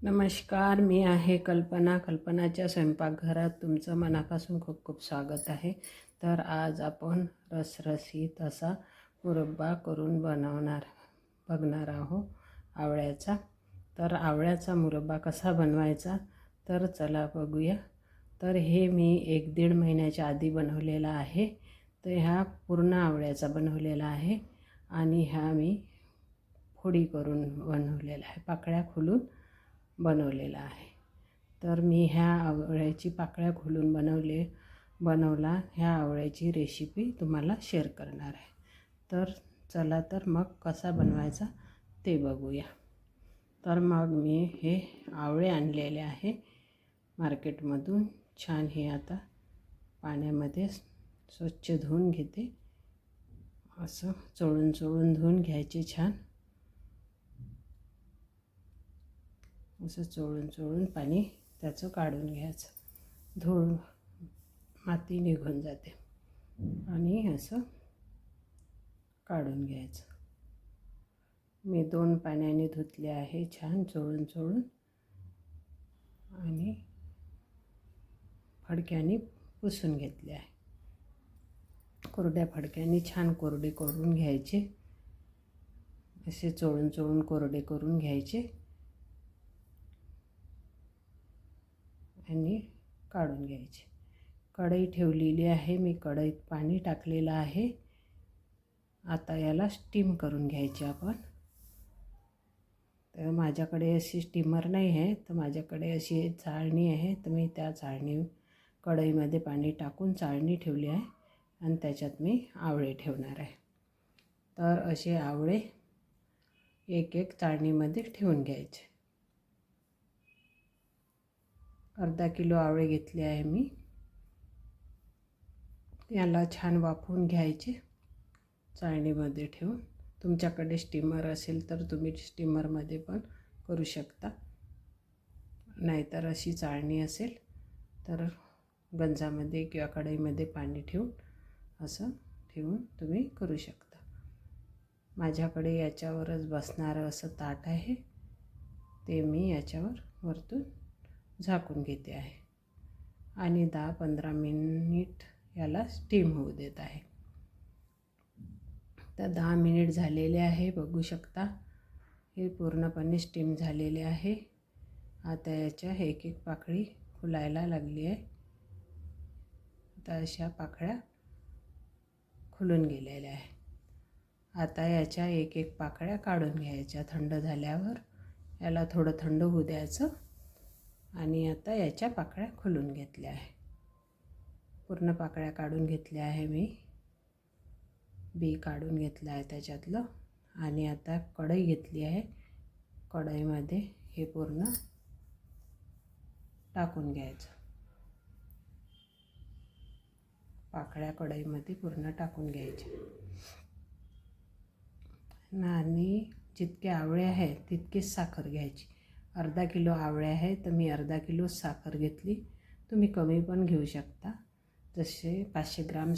नमस्कार, मी आहे कल्पनाच्या स्वयंपाकघरात तुमचं मनापासून खूप खूप स्वागत आहे. तर आज आपण रसरशीत असा मुरब्बा करून बघणार आहोत आवळ्याचा. तर आवळ्याचा मुरब्बा कसा बनवायचा तर चला बघूया. तर हे मी 1-1.5 महिन्याच्या आधी बनवलेला आहे. तर ह्या पूर्ण आवळ्याचा बनवलेला आहे आणि ह्या मी फोडी करून बनवलेला आहे, पाकळ्या खोलून बनवलेला आहे. तर मी ह्या आवळ्याची पाकळ्या खोलून बनवला ह्या आवळ्याची रेसिपी तुम्हाला शेअर करणार आहे. तर चला तर मग कसा बनवायचा ते बघूया. तर मग मी हे आवळे आणलेले आहे मार्केटमधून. छान हे आता पाण्यामध्ये स्वच्छ धुवून घेते. असं चोळून धुवून घ्यायचे छान. असं चोळून पाणी त्याचं काढून घ्यायचं. धूळ माती निघून जाते आणि असं काढून घ्यायचं. मी 2 पाण्याने धुतले आहे छान चोळून आणि फडक्याने पुसून घेतले आहे. कोरड्या फडक्याने छान कोरडे करून घ्यायचे. असे चोळून कोरडे करून घ्यायचे आणि काढून घ्यायचे. कढई ठेवलेली आहे मी. कढईत पाणी टाकलेलं आहे. आता याला स्टीम करून घ्यायचे आपण. तर माझ्याकडे अशी स्टीमर नाही आहे, तर माझ्याकडे अशी चाळणी आहे. तर मी त्या कढईमध्ये पाणी टाकून चाळणी ठेवली आहे आणि त्याच्यात मी आवळे ठेवणार आहे. तर असे आवळे एक चाळणीमध्ये ठेवून घ्यायचे. अर्धा किलो आवळे घेतले आहे मी. याला छान वाफवून घ्यायचे चाळणीमध्ये ठेवून. तुमच्याकडे स्टीमर असेल तर तुम्ही स्टीमरमध्ये पण करू शकता, नाहीतर अशी चाळणी असेल तर गंजामध्ये किंवा कढईमध्ये पाणी ठेवून असं ठेवून तुम्ही करू शकता. माझ्याकडे याच्यावरच बसणारं असं ताट आहे, ते मी याच्यावर वरतून झाकून घेते आहे आणि 10-15 मिनिट याला स्टीम होऊ देत आहे. तर 10 मिनिट झालेले आहे, बघू शकता. हे पूर्णपणे स्टीम झालेले आहे. आता याच्या एक पाकळी खुलायला लागली आहे. आता अशा पाकळ्या खुलून गेलेल्या आहे. आता याच्या एक पाकळ्या काढून घ्यायच्या. थंड झाल्यावर याला थोडं थंड होऊ द्यायचं आणि आता याच्या पाकळ्या खुलून घेतल्या आहे. पूर्ण पाकळ्या काढून घेतल्या आहे मी. बी काढून घेतलं आहे त्याच्यातलं. आणि आता कढई घेतली आहे. कढईमध्ये हे पूर्ण टाकून घ्यायचं. पाकळ्या कढईमध्ये पूर्ण टाकून घ्यायचे आणि जितके आवळे आहेत तितकीच साखर घ्यायची. अर्धा किलो आवळे आहे तर मी अर्धा किलो साखर घेतली. तुम्ही कमी पण घेऊ शकता. जसे 500 ग्राम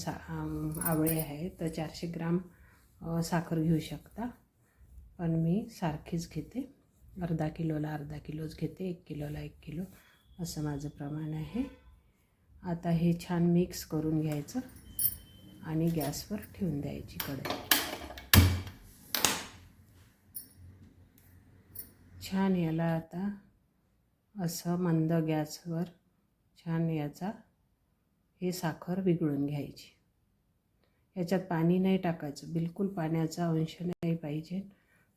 आवळे आहे तर 400 ग्राम साखर घेऊ शकता. पण मी सारखीच घेते. अर्धा किलोला अर्धा किलोच घेते, 1 किलोला 1 किलो असं माझं प्रमाण आहे. आता हे छान मिक्स करून घ्यायचं आणि गॅसवर ठेवून द्यायची कढई. छान याला आता असं मंद गॅसवर छान हे साखर विघळून घ्यायची. याच्यात पाणी नाही टाकायचं, बिलकुल पाण्याचा अंश नाही पाहिजे,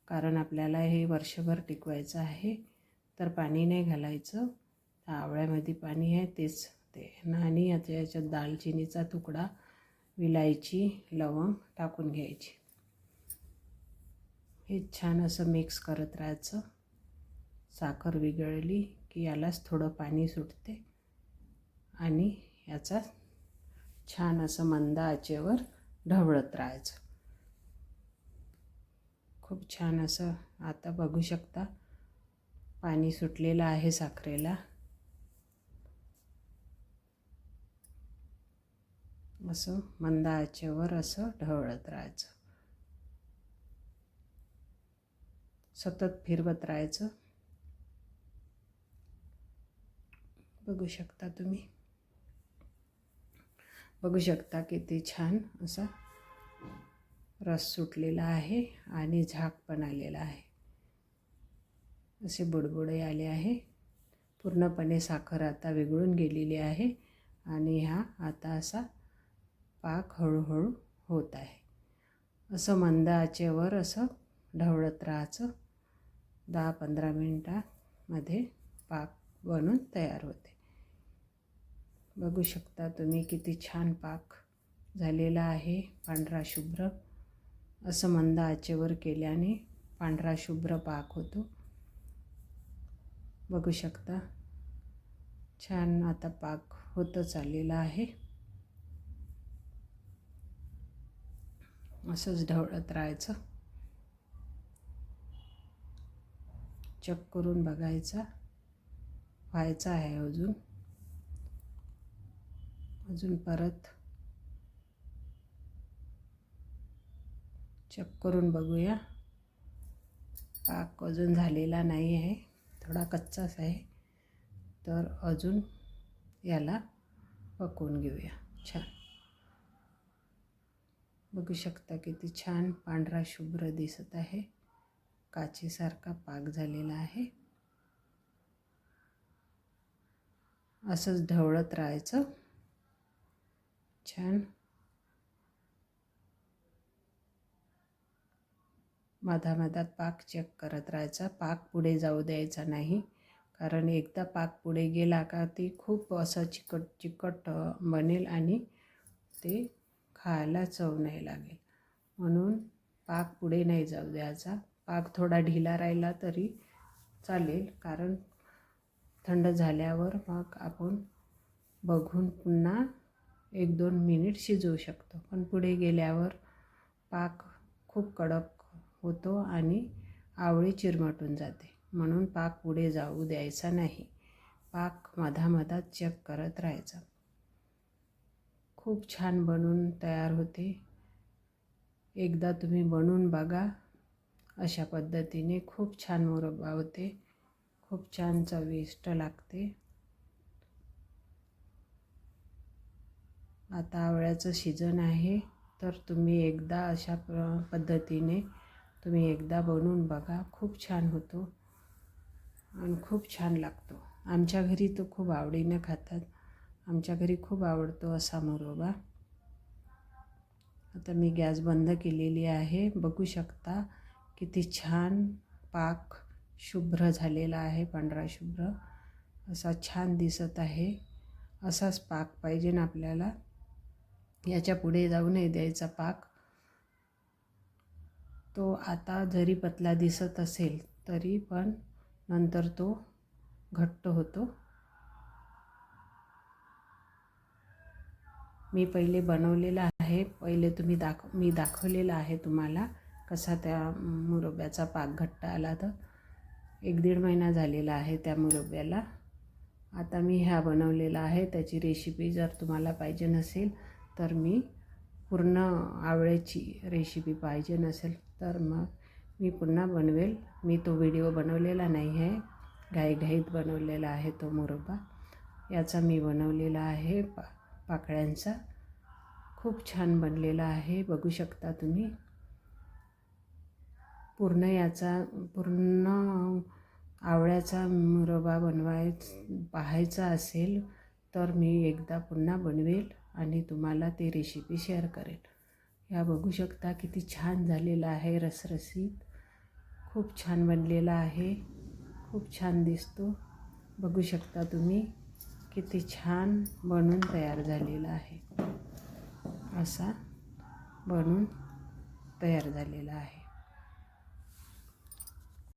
कारण आपल्याला हे वर्षभर टिकवायचं आहे. तर पाणी नाही घालायचं. आवळ्यामध्ये पाणी आहे तेच ते. आणि आता याच्यात दालचिनीचा तुकडा, विलायची, लवंग टाकून घ्यायची. हे छान असं मिक्स करत राहायचं. साखर विघळली की यालाच थोडं पाणी सुटते आणि याचा छान असं मंद आचेवर ढवळत राहायचं. खूप छान असं आता बघू शकता पाणी सुटलेलं आहे साखरेला. असं मंद आचेवर असं ढवळत राहायचं. सतत फिरवत राहायचं. बघू शकता तुम्ही, बघू शकता किती छान असा रस सुटलेला आहे आणि झाक पण आलेला आहे. असे बुडबुडे आले आहे. पूर्णपणे साखर आता विघळून गेलेली आहे आणि हा आता असा पाक हळूहळू होत आहे. असं मंद आचेवर असं ढवळत राहायचं. 10-15 मिनिटांमध्ये पाक बनून तयार होते. बघू शकता तुम्ही किती छान पाक झालेला आहे. पांढरा शुभ्र असं मंद आचेवर केल्याने पांढरा शुभ्र पाक होतो. बघू शकता छान आता पाक होतच आलेला आहे. असंच ढवळत राहायचं. चेक करून बघायचा. व्हायचा आहे अजून परत चेक करून बघूया. पाक अजून झालेला नाही आहे, थोडा कच्चाच आहे. तर अजून याला पकवून घेऊया. छान बघू शकता किती छान पांढरा शुभ्र दिसत आहे. काचेसारखा पाक झालेला आहे. असंच ढवळत राहायचं. छान मधामधात पाक चेक करत राहायचा. पाक पुढे जाऊ द्यायचा नाही, कारण एकदा पाक पुढे गेला का ती खूप असं चिकट बनेल आणि ते खायला चव नाही लागेल. म्हणून पाक पुढे नाही जाऊ द्यायचा. पाक थोडा ढिला राहिला तरी चालेल, कारण थंड झाल्यावर मग आपण बघून पुन्हा 1-2 मिनिट शिजवू शकतो. पण पुढे गेल्यावर पाक खूप कडक होतो आणि आवळी चिरमटून जाते. म्हणून पाक पुढे जाऊ द्यायचा नाही. पाक मधामधात चेक करत राहायचा. खूप छान बनून तयार होते. एकदा तुम्ही बनवून बघा. अशा पद्धतीने खूप छान मुरब्बा होते. खूप छान चविष्ट लागते. आता आवळ्याचं सीजन आहे, तर तुम्ही एकदा अशा पद्धतीने तुम्ही एकदा बनवून बघा. खूप छान होतो आणि खूप छान लागतो. आमच्या घरी तो खूप आवडीने खातात. आमच्या घरी खूप आवडतो असा मुरब्बा. आता मी गॅस बंद केलेली आहे. बघू शकता किती छान पाक शुभ्र झालेला आहे. पांढरा शुभ्र असा छान दिसत आहे. असाच पाक पाहिजे ना आपल्याला. याच्या पुढे जाऊ नाही द्यायचा पाक. तो आता जरी पतला दिसत असेल तरी पण नंतर तो घट्ट होतो. मी पहिले बनवलेला आहे. पहिले मी दाखवलेला आहे तुम्हाला कसा त्या मुरब्याचा पाक घट्ट आला. तर 1-1.5 महिना झालेला आहे त्या मुरब्याला. आता मी ह्या बनवलेला आहे. त्याची रेसिपी जर तुम्हाला पाहिजे नसेल तर मी पूर्ण आवळ्याची रेसिपी पाहिजे नसेल तर मग मी पुन्हा बनवेल. मी तो व्हिडिओ बनवलेला नाही आहे. घाईघाईत बनवलेला आहे तो मुरब्बा. याचा मी बनवलेला आहे पाकळ्यांचा. खूप छान बनलेला आहे. बघू शकता तुम्ही. पूर्ण आवळ्याचा मुरब्बा पाहायचा असेल तर मी एकदा पुन्हा बनवेल आणि तुम्हाला ती रेसिपी शेअर करेल. या बघू शकता किती छान झालेला आहे. रसरशीत खूप छान बनलेला आहे. खूप छान दिसतो. बघू शकता तुम्ही किती छान बनून तयार झालेला आहे. असा बनून तयार झालेला आहे.